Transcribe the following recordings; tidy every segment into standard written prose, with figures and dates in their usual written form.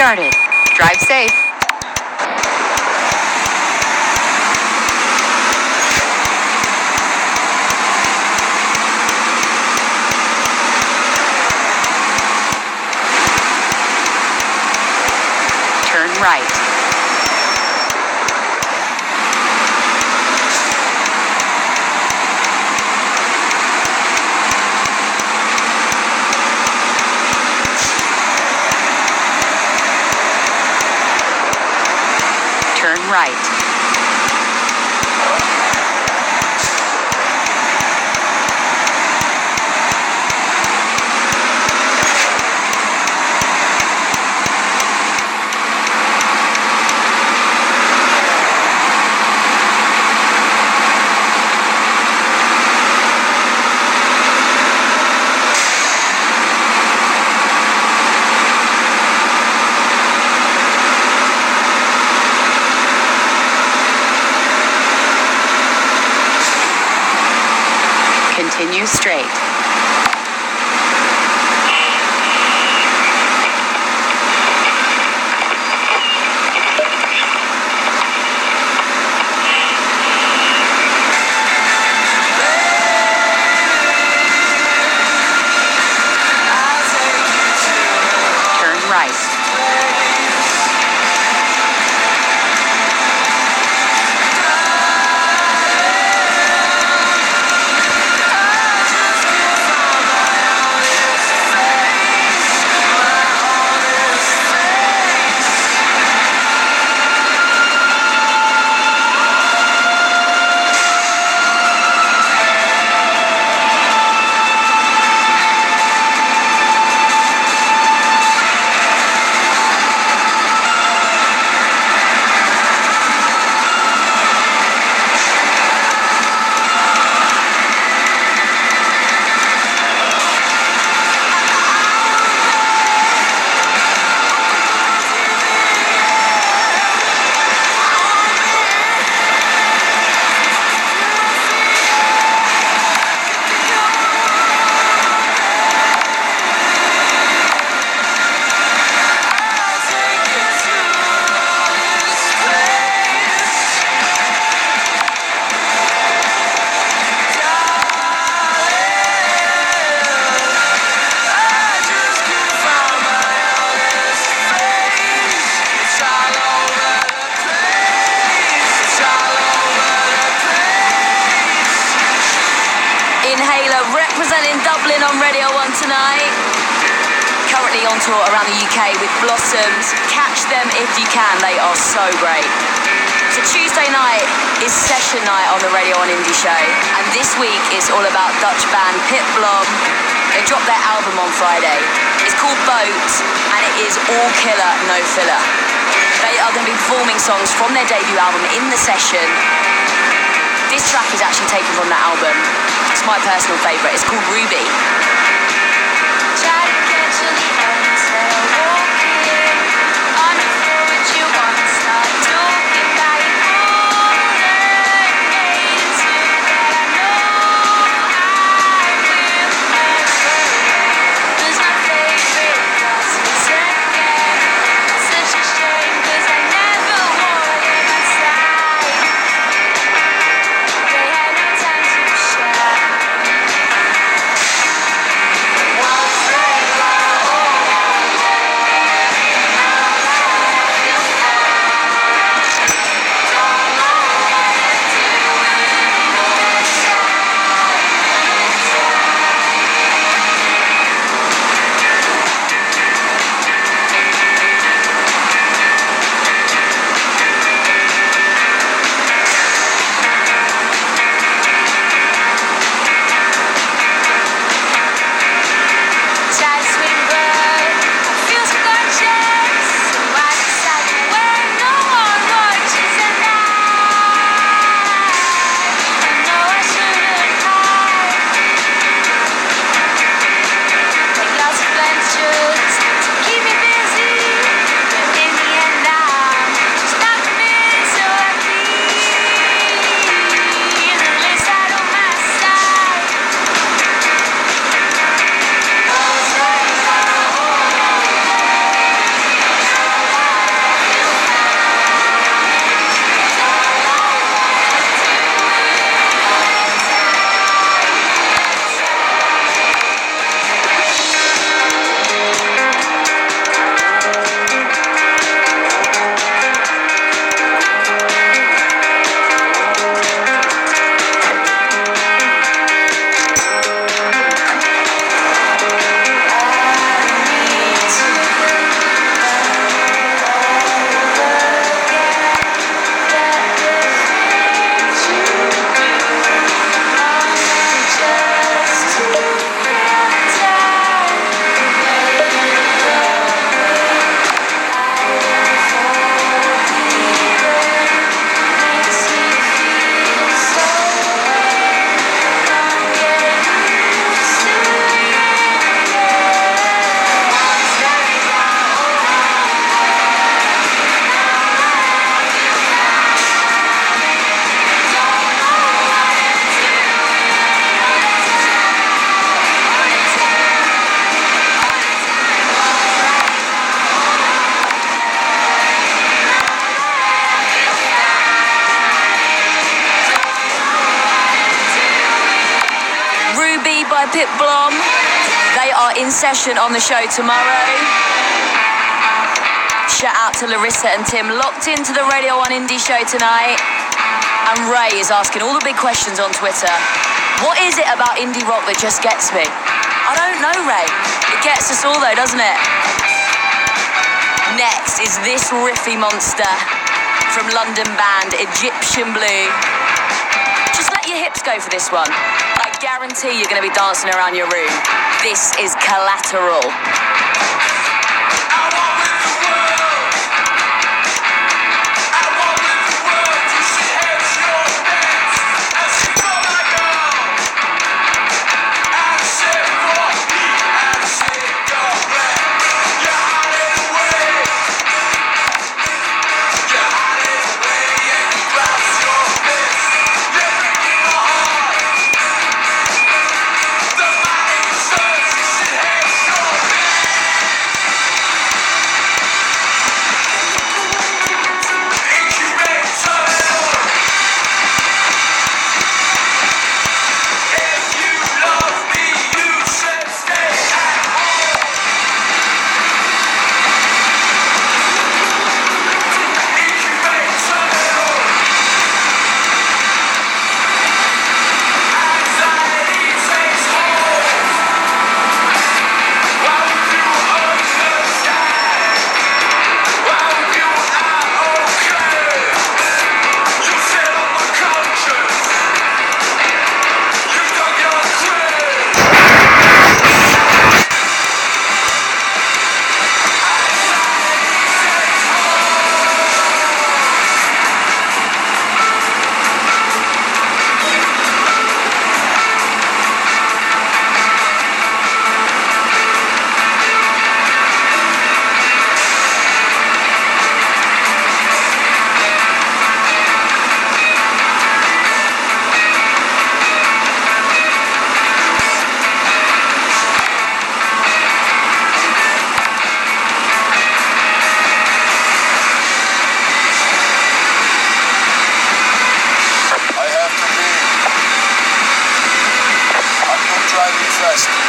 started. Drive safe. Turn right. Turn right. Continue straight. Turn right. Inhaler representing Dublin on Radio 1 tonight. Currently on tour around the UK with Blossoms. Catch them if you can, they are so great. So Tuesday night is session night on the Radio 1 Indie Show, and this week is all about Dutch band Pit Blom. They dropped their album on Friday. It's called Boat, and it is all killer, no filler. They are going to be performing songs from their debut album in the session. This track is actually taken from that album. It's my personal favourite. It's called Ruby. Try to get to the end instead of walking on the floor with you want to start talking about it all again so that I know I will never. Cause my favourite class was second. Such a shame cause I never wore it outside. They had no time to share. Ruby by Pip Blom. They are in session on the show tomorrow. Shout out to Larissa and Tim, locked into the Radio 1 Indie show tonight. And Ray is asking all the big questions on Twitter. What is it about indie rock that just gets me? I don't know, Ray. It gets us all though, doesn't it? Next is this riffy monster from London band Egyptian Blue. Just let your hips go for this one. I guarantee you're going to be dancing around your room. This is Collateral.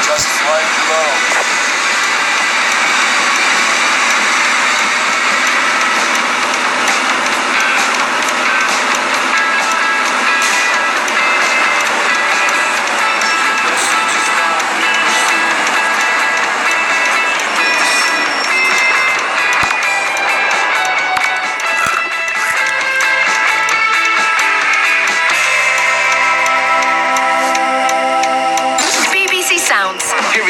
Just flying below.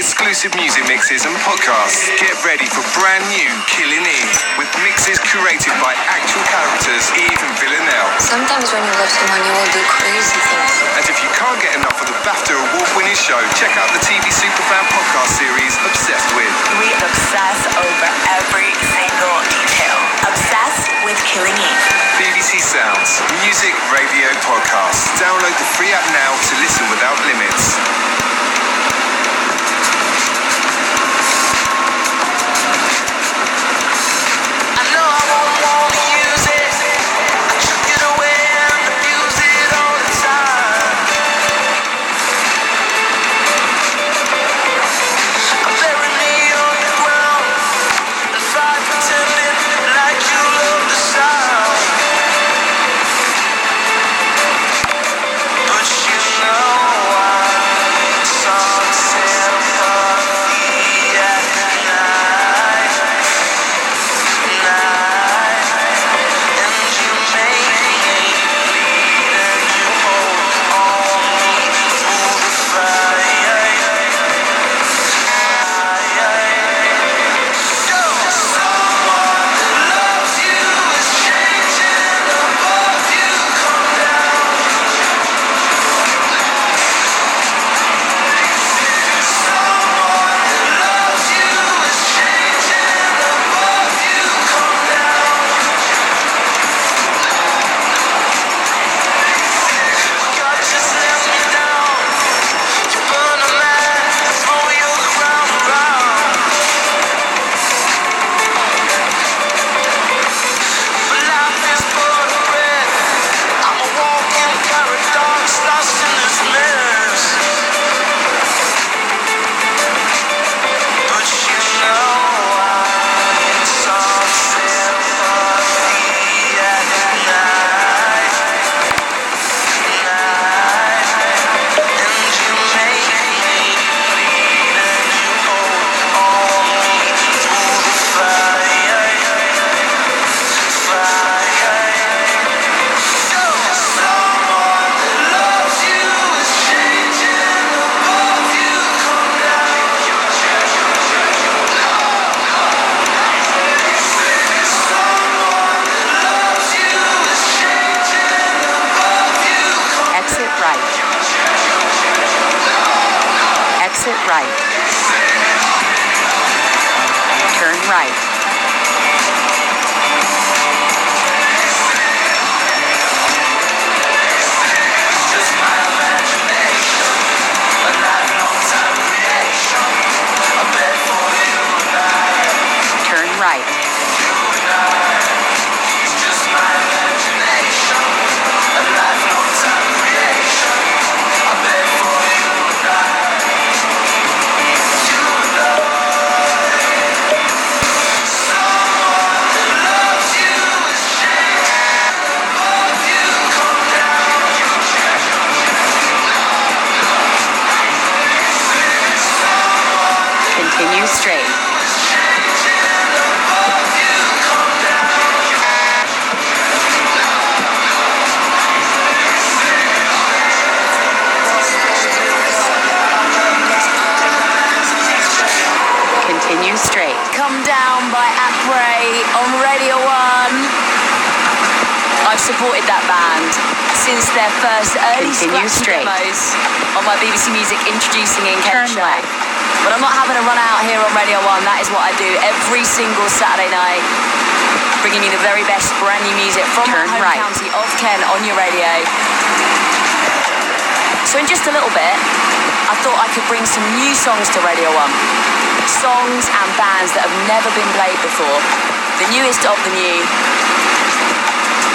Exclusive music mixes and podcasts. Get ready for brand new Killing Eve with mixes curated by actual characters Eve and Villanelle. Sometimes when you love someone, you will do crazy things. And if you can't get enough of the BAFTA award-winning show, check out the TV Superfan podcast series Obsessed With. We obsess over every single detail. Obsessed with Killing Eve. BBC Sounds, music, radio, podcasts. Download the free app now to listen without limits. But you know right. Turn right. Turn right. Continue straight. Continue straight. Come Down by Après on Radio 1. I've supported that band since their first early Continue scratchy straight. demos on my BBC Music Introducing in Kent Turn show. left. But I'm not having a run out here on Radio 1. That is what I do every single Saturday night, bringing you the very best brand new music from Turn my home right. county of Kent on your radio. So in just a little bit, I thought I could bring some new songs to Radio 1. Songs and bands that have never been played before. The newest of the new.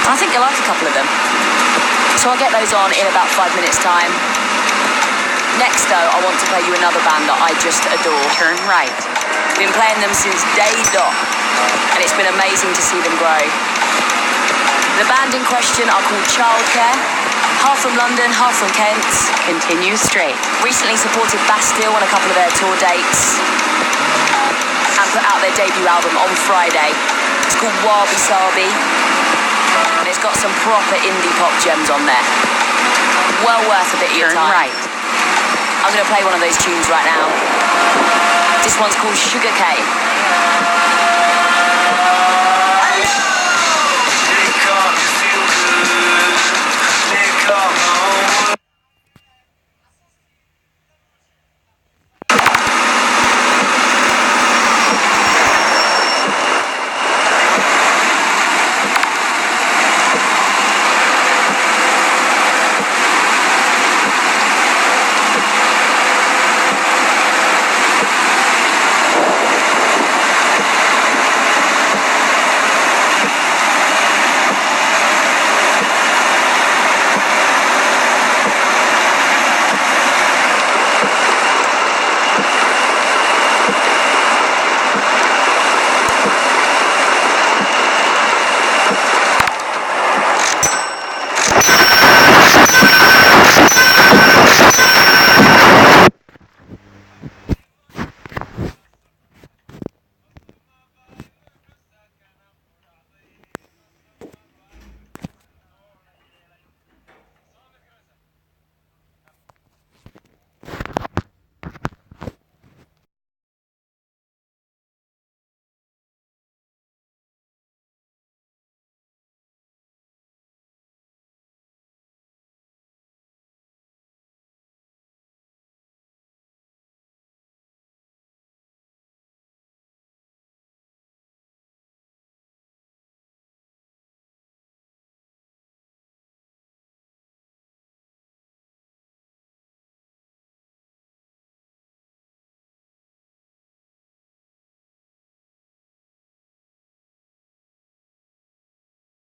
And I think you'll like a couple of them. So I'll get those on in about 5 minutes' time. Next though, I want to play you another band that I just adore. Turn right. Been playing them since day dot, and it's been amazing to see them grow. The band in question are called Childcare, half from London, half from Kent. Continue straight. Recently supported Bastille on a couple of their tour dates, and put out their debut album on Friday. It's called Wabi Sabi, and it's got some proper indie pop gems on there. Well worth a bit of your Turn time. right. I'm going to play one of those tunes right now. This one's called Sugar Cane.